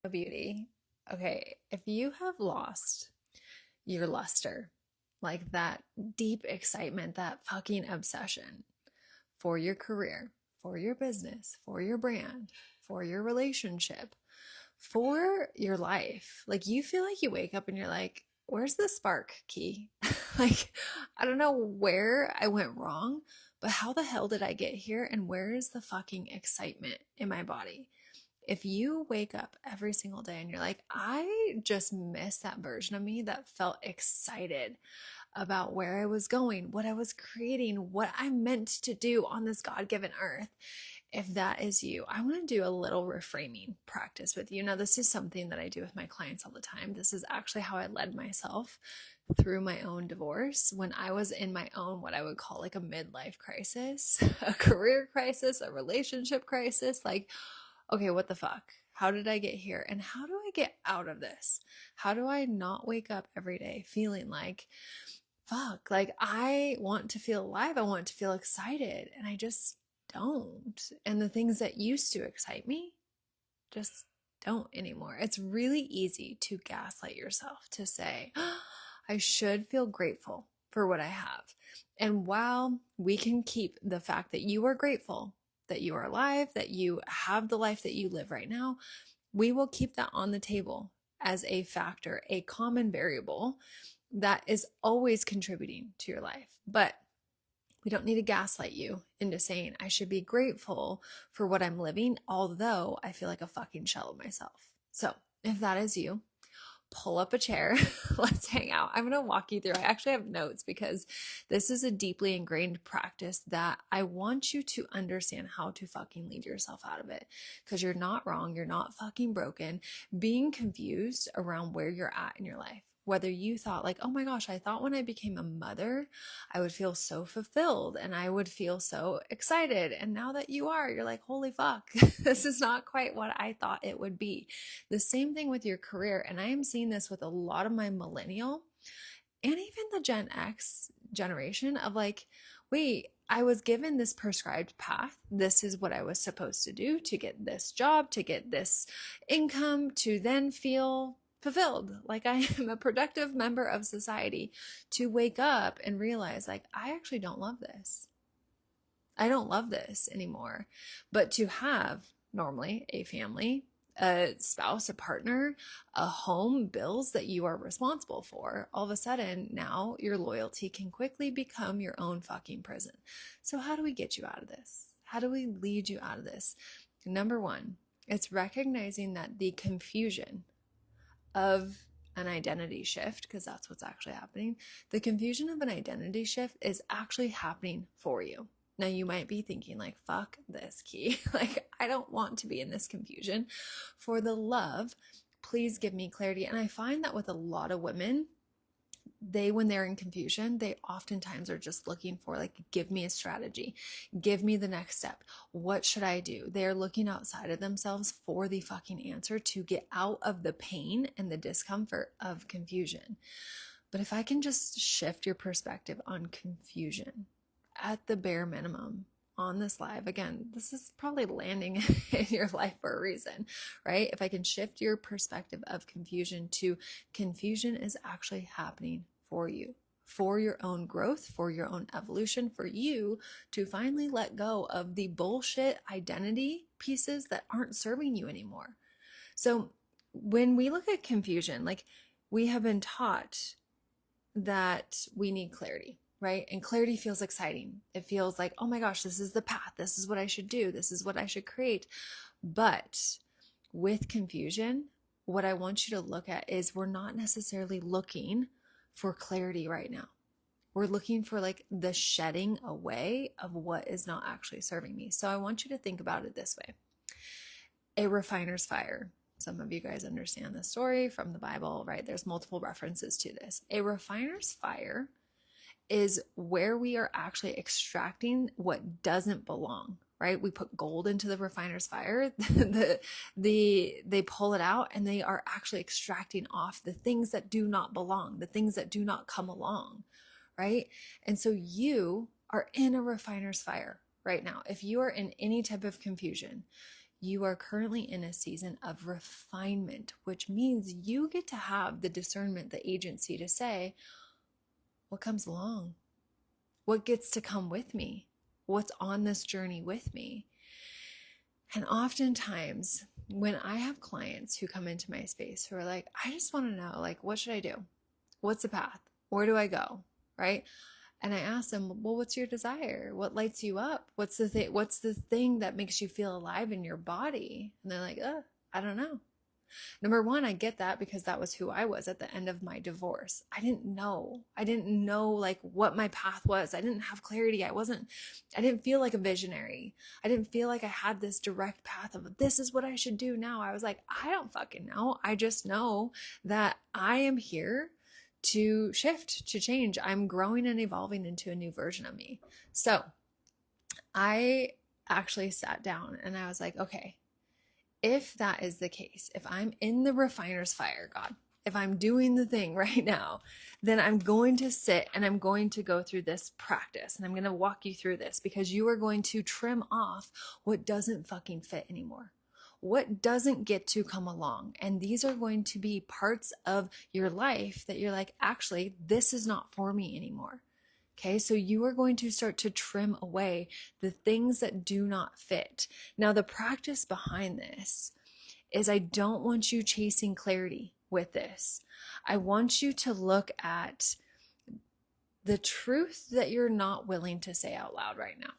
Beauty. Okay, if you have lost your luster, like that deep excitement, that fucking obsession for your career, for your business, for your brand, for your relationship, for your life, like you feel like you wake up and you're like, where's the spark key? Like, I don't know where I went wrong, but how the hell did I get here? And where is the fucking excitement in my body? If you wake up every single day and you're like, I just miss that version of me that felt excited about where I was going, what I was creating, what I'm meant to do on this God given earth. If that is you, I want to do a little reframing practice with you. Now, this is something that I do with my clients all the time. This is actually how I led myself through my own divorce when I was in my own, what I would call like a midlife crisis, a career crisis, a relationship crisis. Like, okay, what the fuck? How did I get here? And how do I get out of this? How do I not wake up every day feeling like, fuck, like I want to feel alive. I want to feel excited. And I just don't. And the things that used to excite me just don't anymore. It's really easy to gaslight yourself to say, oh, I should feel grateful for what I have. And while we can keep the fact that you are grateful, that you are alive, that you have the life that you live right now, we will keep that on the table as a factor, a common variable that is always contributing to your life. But we don't need to gaslight you into saying, I should be grateful for what I'm living, although I feel like a fucking shell of myself. So if that is you, pull up a chair. Let's hang out. I'm going to walk you through. I actually have notes because this is a deeply ingrained practice that I want you to understand how to fucking lead yourself out of it. Because you're not wrong. You're not fucking broken. Being confused around where you're at in your life. Whether you thought like, oh my gosh, I thought when I became a mother, I would feel so fulfilled and I would feel so excited. And now that you are, you're like, holy fuck, this is not quite what I thought it would be. The same thing with your career. And I am seeing this with a lot of my millennial and even the Gen X generation of like, wait, I was given this prescribed path. This is what I was supposed to do to get this job, to get this income, to then feel fulfilled, like I am a productive member of society, to wake up and realize like, I actually don't love this. I don't love this anymore. But to have normally a family, a spouse, a partner, a home, bills that you are responsible for, all of a sudden now your loyalty can quickly become your own fucking prison. So how do we get you out of this? How do we lead you out of this? Number one, it's recognizing that the confusion of an identity shift, because that's what's actually happening. The confusion of an identity shift is actually happening for you. Now you might be thinking like, fuck this, Key. Like, I don't want to be in this confusion. For the love, please give me clarity. And I find that with a lot of women, when they're in confusion, they oftentimes are just looking for like, give me a strategy, give me the next step. What should I do? They're looking outside of themselves for the fucking answer to get out of the pain and the discomfort of confusion. But if I can just shift your perspective on confusion at the bare minimum on this live, again, this is probably landing in your life for a reason, right? If I can shift your perspective of confusion to confusion is actually happening for you, for your own growth, for your own evolution, for you to finally let go of the bullshit identity pieces that aren't serving you anymore. So when we look at confusion, like we have been taught that we need clarity, right? And clarity feels exciting. It feels like, oh my gosh, this is the path. This is what I should do. This is what I should create. But with confusion, what I want you to look at is we're not necessarily looking for clarity right now. We're looking for like the shedding away of what is not actually serving me. So I want you to think about it this way. A refiner's fire. Some of you guys understand the story from the Bible, right? There's multiple references to this. A refiner's fire is where we are actually extracting what doesn't belong, right? We put gold into the refiner's fire, they pull it out and they are actually extracting off the things that do not belong, the things that do not come along, right? And so you are in a refiner's fire right now. If you are in any type of confusion, You are currently in a season of refinement, which means you get to have the discernment, the agency to say, what comes along? What gets to come with me? What's on this journey with me? And oftentimes when I have clients who come into my space who are like, I just want to know, like, what should I do? What's the path? Where do I go? Right? And I ask them, well, what's your desire? What lights you up? What's the thing that makes you feel alive in your body? And they're like, I don't know. Number one, I get that because that was who I was at the end of my divorce. I didn't know like what my path was. I didn't have clarity. I didn't feel like a visionary. I didn't feel like I had this direct path of this is what I should do now. I was like, I don't fucking know. I just know that I am here to shift, to change. I'm growing and evolving into a new version of me. So I actually sat down and I was like, okay, if that is the case, if I'm in the refiner's fire, God, if I'm doing the thing right now, then I'm going to sit and I'm going to go through this practice and I'm going to walk you through this because you are going to trim off what doesn't fucking fit anymore. What doesn't get to come along. And these are going to be parts of your life that you're like, actually, this is not for me anymore. Okay, so you are going to start to trim away the things that do not fit. Now, the practice behind this is I don't want you chasing clarity with this. I want you to look at the truth that you're not willing to say out loud right now.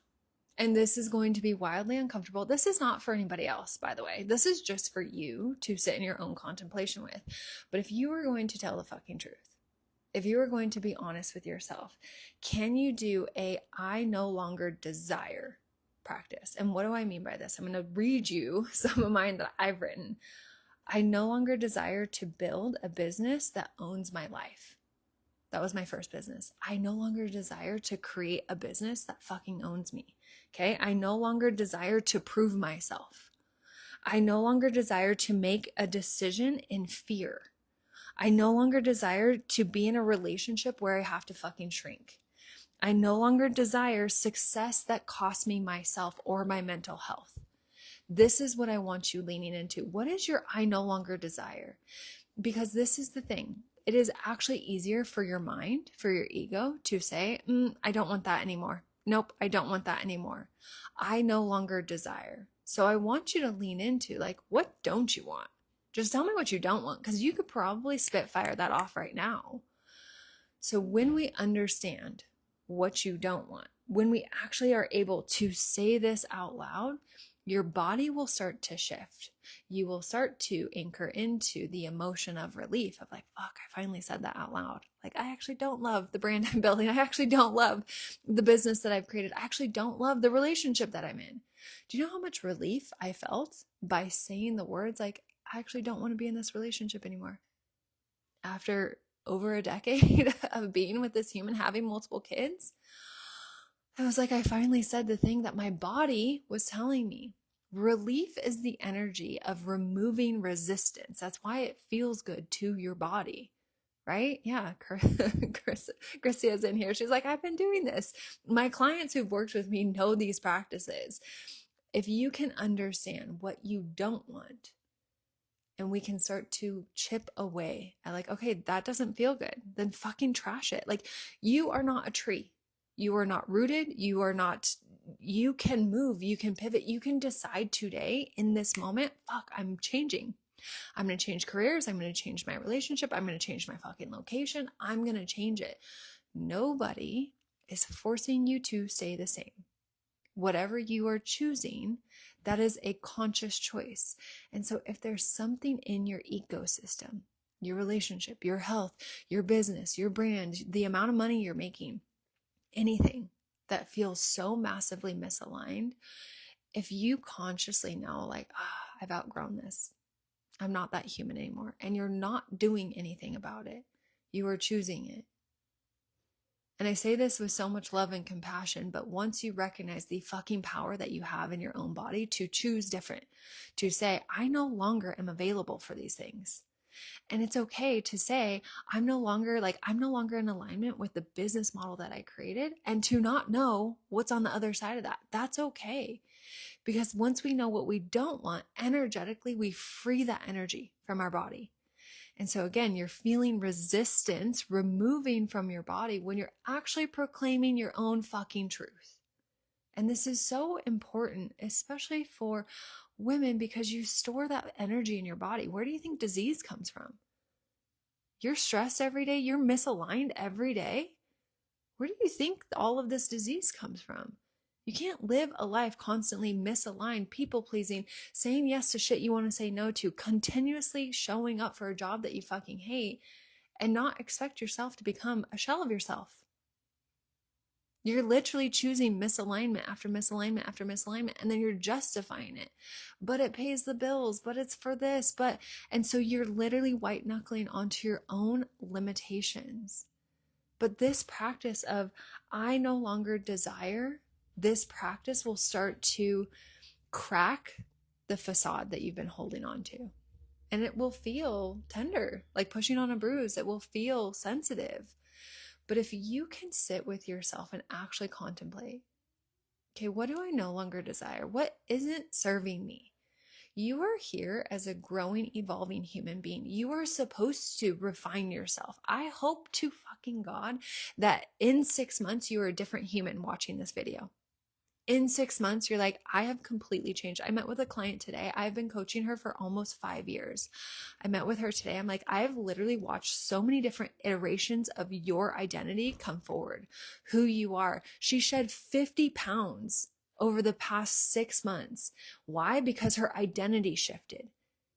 And this is going to be wildly uncomfortable. This is not for anybody else, by the way. This is just for you to sit in your own contemplation with. But if you are going to tell the fucking truth, if you are going to be honest with yourself, can you do a I no longer desire practice? And what do I mean by this? I'm going to read you some of mine that I've written. I no longer desire to build a business that owns my life. That was my first business. I no longer desire to create a business that fucking owns me. Okay. I no longer desire to prove myself. I no longer desire to make a decision in fear. I no longer desire to be in a relationship where I have to fucking shrink. I no longer desire success that costs me myself or my mental health. This is what I want you leaning into. What is your I no longer desire? Because this is the thing. It is actually easier for your mind, for your ego to say, I don't want that anymore. Nope, I don't want that anymore. I no longer desire. So I want you to lean into like, what don't you want? Just tell me what you don't want, because you could probably spitfire that off right now. So when we understand what you don't want, when we actually are able to say this out loud, your body will start to shift. You will start to anchor into the emotion of relief of like, fuck, I finally said that out loud. Like, I actually don't love the brand I'm building. I actually don't love the business that I've created. I actually don't love the relationship that I'm in. Do you know how much relief I felt by saying the words like, I actually don't want to be in this relationship anymore? After over a decade of being with this human, having multiple kids, I was like, I finally said the thing that my body was telling me. Relief is the energy of removing resistance. That's why it feels good to your body, right? Yeah, Christia's in here. She's like, I've been doing this. My clients who've worked with me know these practices. If you can understand what you don't want, and we can start to chip away at like, okay, that doesn't feel good, then fucking trash it. Like, you are not a tree. You are not rooted. You can move, you can pivot, you can decide today in this moment, fuck, I'm changing. I'm going to change careers. I'm going to change my relationship. I'm going to change my fucking location. I'm going to change it. Nobody is forcing you to stay the same. Whatever you are choosing, that is a conscious choice. And so if there's something in your ecosystem, your relationship, your health, your business, your brand, the amount of money you're making, anything that feels so massively misaligned, if you consciously know like, I've outgrown this, I'm not that human anymore, and you're not doing anything about it, you are choosing it. And I say this with so much love and compassion, but once you recognize the fucking power that you have in your own body to choose different, to say, I no longer am available for these things. And it's okay to say, I'm no longer in alignment with the business model that I created, and to not know what's on the other side of that. That's okay. Because once we know what we don't want, energetically, we free that energy from our body. And so again, you're feeling resistance removing from your body when you're actually proclaiming your own fucking truth. And this is so important, especially for women, because you store that energy in your body. Where do you think disease comes from? You're stressed every day. You're misaligned every day. Where do you think all of this disease comes from? You can't live a life constantly misaligned, people pleasing, saying yes to shit you want to say no to, continuously showing up for a job that you fucking hate, and not expect yourself to become a shell of yourself. You're literally choosing misalignment after misalignment after misalignment, and then you're justifying it. But it pays the bills, but it's for this, and so you're literally white knuckling onto your own limitations. But this practice of I no longer desire, this practice will start to crack the facade that you've been holding on to. And it will feel tender, like pushing on a bruise. It will feel sensitive. But if you can sit with yourself and actually contemplate, okay, what do I no longer desire? What isn't serving me? You are here as a growing, evolving human being. You are supposed to refine yourself. I hope to fucking God that in 6 months, you are a different human watching this video. In 6 months, you're like, I have completely changed. I met with a client today. I've been coaching her for almost 5 years. I met with her today. I'm like, I have literally watched so many different iterations of your identity come forward, who you are. She shed 50 pounds over the past 6 months. Why? Because her identity shifted,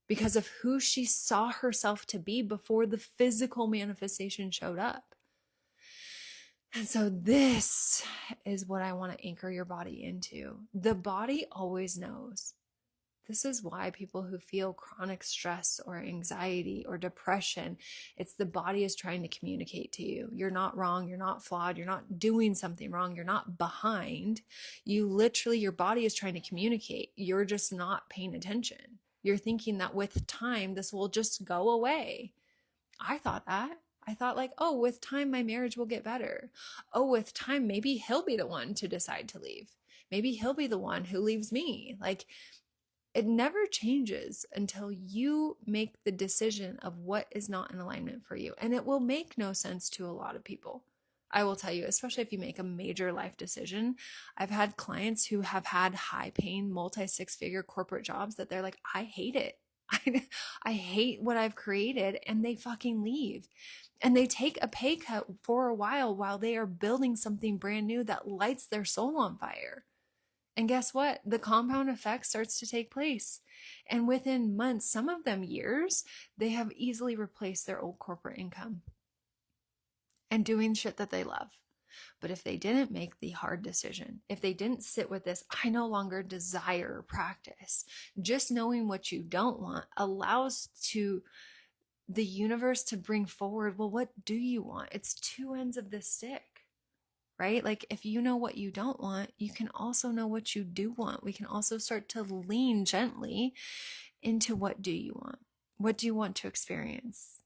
because of who she saw herself to be before the physical manifestation showed up. And so this is what I want to anchor your body into. The body always knows. This is why people who feel chronic stress or anxiety or depression, it's the body is trying to communicate to you. You're not wrong. You're not flawed. You're not doing something wrong. You're not behind. Your body is trying to communicate. You're just not paying attention. You're thinking that with time, this will just go away. I thought that. I thought like, oh, with time, my marriage will get better. Oh, with time, maybe he'll be the one to decide to leave. Maybe he'll be the one who leaves me. Like, it never changes until you make the decision of what is not in alignment for you. And it will make no sense to a lot of people. I will tell you, especially if you make a major life decision. I've had clients who have had high paying, multi-6-figure corporate jobs that they're like, I hate it. I hate what I've created, and they fucking leave. And they take a pay cut for a while they are building something brand new that lights their soul on fire. And guess what? The compound effect starts to take place. And within months, some of them years, they have easily replaced their old corporate income and doing shit that they love. But if they didn't make the hard decision, if they didn't sit with this, I no longer desire practice, just knowing what you don't want allows the universe to bring forward, well, what do you want? It's two ends of the stick, right? Like if you know what you don't want, you can also know what you do want. We can also start to lean gently into what do you want? What do you want to experience?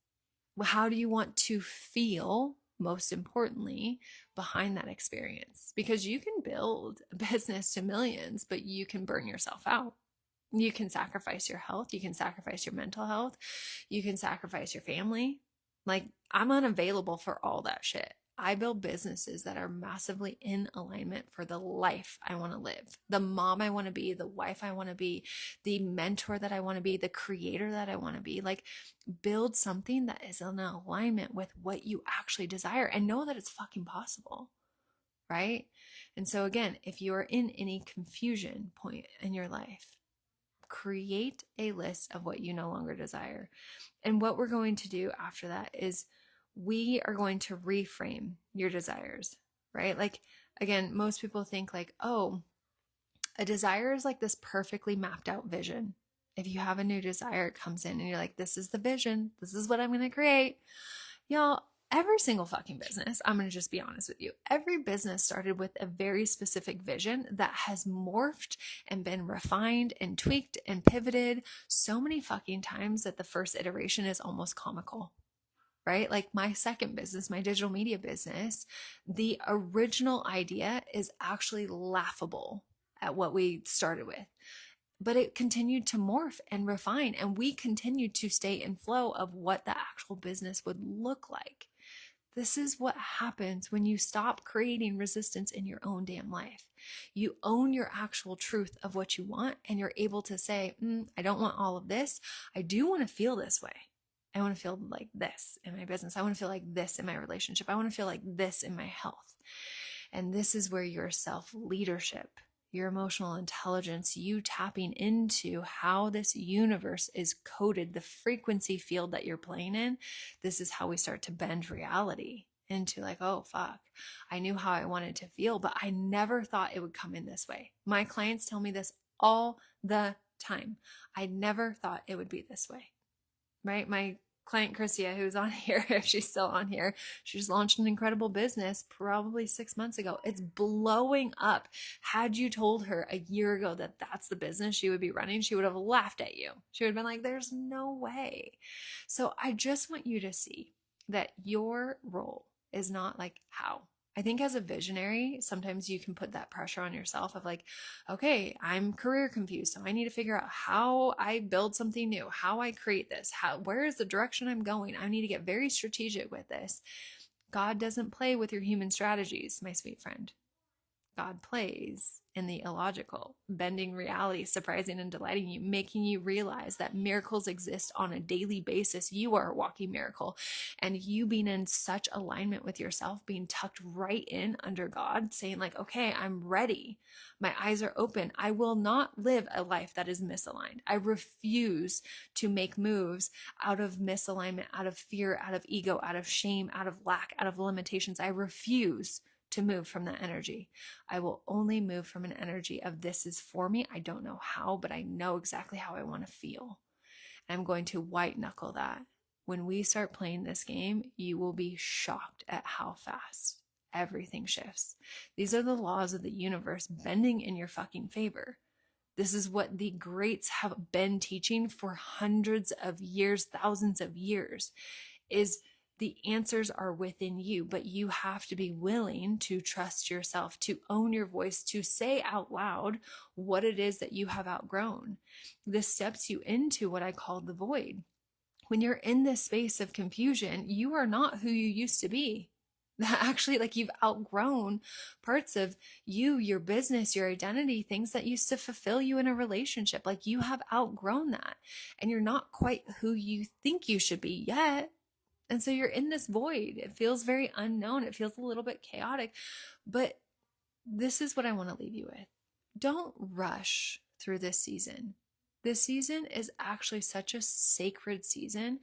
How do you want to feel? Most importantly, behind that experience, because you can build a business to millions, but you can burn yourself out. You can sacrifice your health. You can sacrifice your mental health. You can sacrifice your family. Like, I'm unavailable for all that shit. I build businesses that are massively in alignment for the life I want to live, the mom I want to be, the wife I want to be, the mentor that I want to be, the creator that I want to be. Like, build something that is in alignment with what you actually desire, and know that it's fucking possible, right? And so again, if you are in any confusion point in your life, create a list of what you no longer desire. And what we're going to do after that is we are going to reframe your desires, right? Like, again, most people think like, oh, a desire is like this perfectly mapped out vision. If you have a new desire, it comes in and you're like, this is the vision. This is what I'm going to create. Y'all, every single fucking business, I'm going to just be honest with you, every business started with a very specific vision that has morphed and been refined and tweaked and pivoted so many fucking times that the first iteration is almost comical, right? Like my second business, my digital media business, the original idea is actually laughable at what we started with. But it continued to morph and refine, and we continued to stay in flow of what the actual business would look like. This is what happens when you stop creating resistance in your own damn life. You own your actual truth of what you want, and you're able to say, I don't want all of this. I do want to feel this way. I want to feel like this in my business. I want to feel like this in my relationship. I want to feel like this in my health. And this is where your self-leadership, your emotional intelligence, you tapping into how this universe is coded, the frequency field that you're playing in, this is how we start to bend reality into like, oh, fuck, I knew how I wanted to feel, but I never thought it would come in this way. My clients tell me this all the time. I never thought it would be this way, right? My client Christia, who's on here, if she's still on here, she's launched an incredible business probably 6 months ago. It's blowing up. Had you told her a year ago that that's the business she would be running, she would have laughed at you. She would have been like, there's no way. So I just want you to see that your role is not like how. I think as a visionary, sometimes you can put that pressure on yourself of like, okay, I'm career confused, so I need to figure out how I build something new, how I create this, where is the direction I'm going? I need to get very strategic with this. God doesn't play with your human strategies, my sweet friend. God plays in the illogical, bending reality, surprising and delighting you, making you realize that miracles exist on a daily basis. You are a walking miracle. And you being in such alignment with yourself, being tucked right in under God, saying like, okay, I'm ready. My eyes are open. I will not live a life that is misaligned. I refuse to make moves out of misalignment, out of fear, out of ego, out of shame, out of lack, out of limitations. I refuse to move from that energy. I will only move from an energy of this is for me. I don't know how, but I know exactly how I want to feel. And I'm going to white knuckle that. When we start playing this game, you will be shocked at how fast everything shifts. These are the laws of the universe bending in your fucking favor. This is what the greats have been teaching for hundreds of years, thousands of years, is the answers are within you, but you have to be willing to trust yourself, to own your voice, to say out loud what it is that you have outgrown. This steps you into what I call the void. When you're in this space of confusion, you are not who you used to be. Actually, like you've outgrown parts of you, your business, your identity, things that used to fulfill you in a relationship. Like you have outgrown that, and you're not quite who you think you should be yet. And so you're in this void. It feels very unknown. It feels a little bit chaotic. But this is what I want to leave you with. Don't rush through this season. This season is actually such a sacred season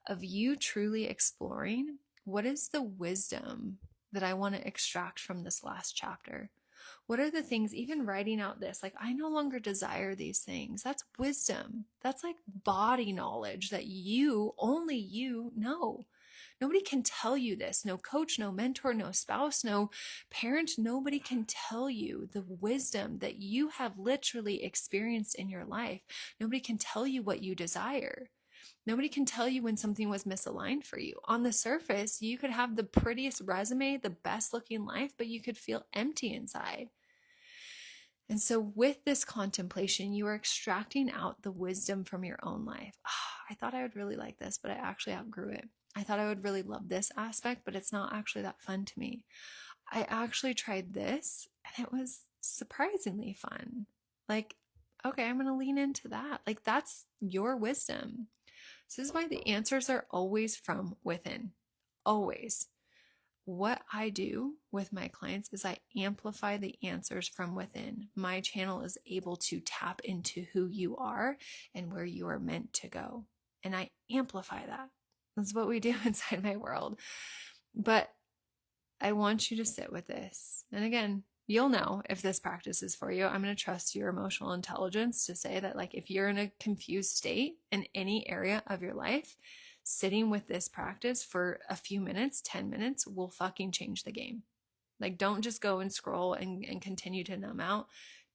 of you truly exploring what is the wisdom that I want to extract from this last chapter. What are the things, even writing out this, like I no longer desire these things. That's wisdom. That's like body knowledge that only you know. Nobody can tell you this. No coach, no mentor, no spouse, no parent. Nobody can tell you the wisdom that you have literally experienced in your life. Nobody can tell you what you desire. Nobody can tell you when something was misaligned for you. On the surface, you could have the prettiest resume, the best looking life, but you could feel empty inside. And so with this contemplation, you are extracting out the wisdom from your own life. I thought I would really like this, but I actually outgrew it. I thought I would really love this aspect, but it's not actually that fun to me. I actually tried this and it was surprisingly fun. Like, okay, I'm going to lean into that. Like that's your wisdom. This is why the answers are always from within. Always. What I do with my clients is I amplify the answers from within. My channel is able to tap into who you are and where you are meant to go. And I amplify that. That's what we do inside my world. But I want you to sit with this. And again, you'll know if this practice is for you. I'm going to trust your emotional intelligence to say that, like, if you're in a confused state in any area of your life, sitting with this practice for a few minutes, 10 minutes, will fucking change the game. Like, don't just go and scroll and continue to numb out.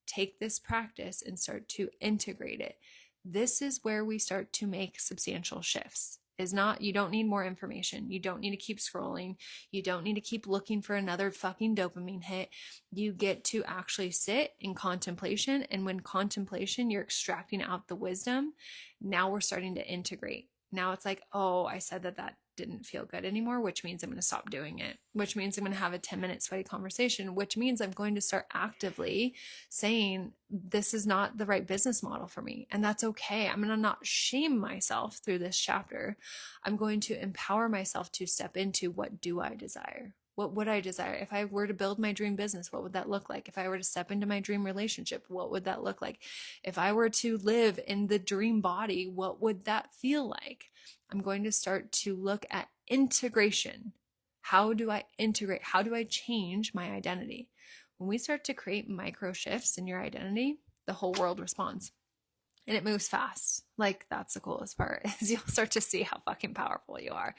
Take this practice and start to integrate it. This is where we start to make substantial shifts. Is not, you don't need more information. You don't need to keep scrolling. You don't need to keep looking for another fucking dopamine hit. You get to actually sit in contemplation. And when contemplation, you're extracting out the wisdom. Now we're starting to integrate. Now it's like, oh, I said that didn't feel good anymore, which means I'm going to stop doing it, which means I'm going to have a 10-minute sweaty conversation, which means I'm going to start actively saying, this is not the right business model for me. And that's okay. I'm going to not shame myself through this chapter. I'm going to empower myself to step into, what do I desire? What would I desire? If I were to build my dream business, what would that look like? If I were to step into my dream relationship, what would that look like? If I were to live in the dream body, what would that feel like? I'm going to start to look at integration. How do I integrate? How do I change my identity? When we start to create micro shifts in your identity, the whole world responds. And it moves fast. Like, that's the coolest part, is you'll start to see how fucking powerful you are,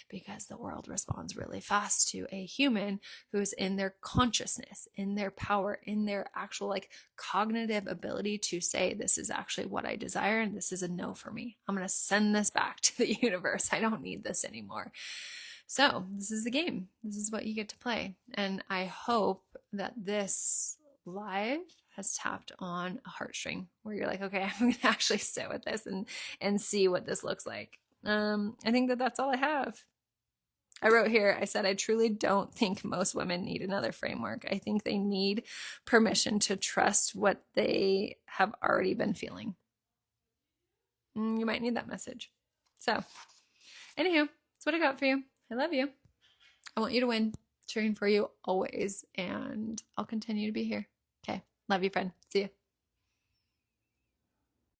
because the world responds really fast to a human who is in their consciousness, in their power, in their actual like cognitive ability to say, this is actually what I desire and this is a no for me. I'm going to send this back to the universe. I don't need this anymore. So this is the game. This is what you get to play. And I hope that this live has tapped on a heartstring where you're like, okay, I'm going to actually sit with this and see what this looks like. I think that's all I have. I wrote here, I said, I truly don't think most women need another framework. I think they need permission to trust what they have already been feeling. You might need that message. So, anywho, that's what I got for you. I love you. I want you to win. Cheering for you always. And I'll continue to be here. Okay. Love you, friend. See you.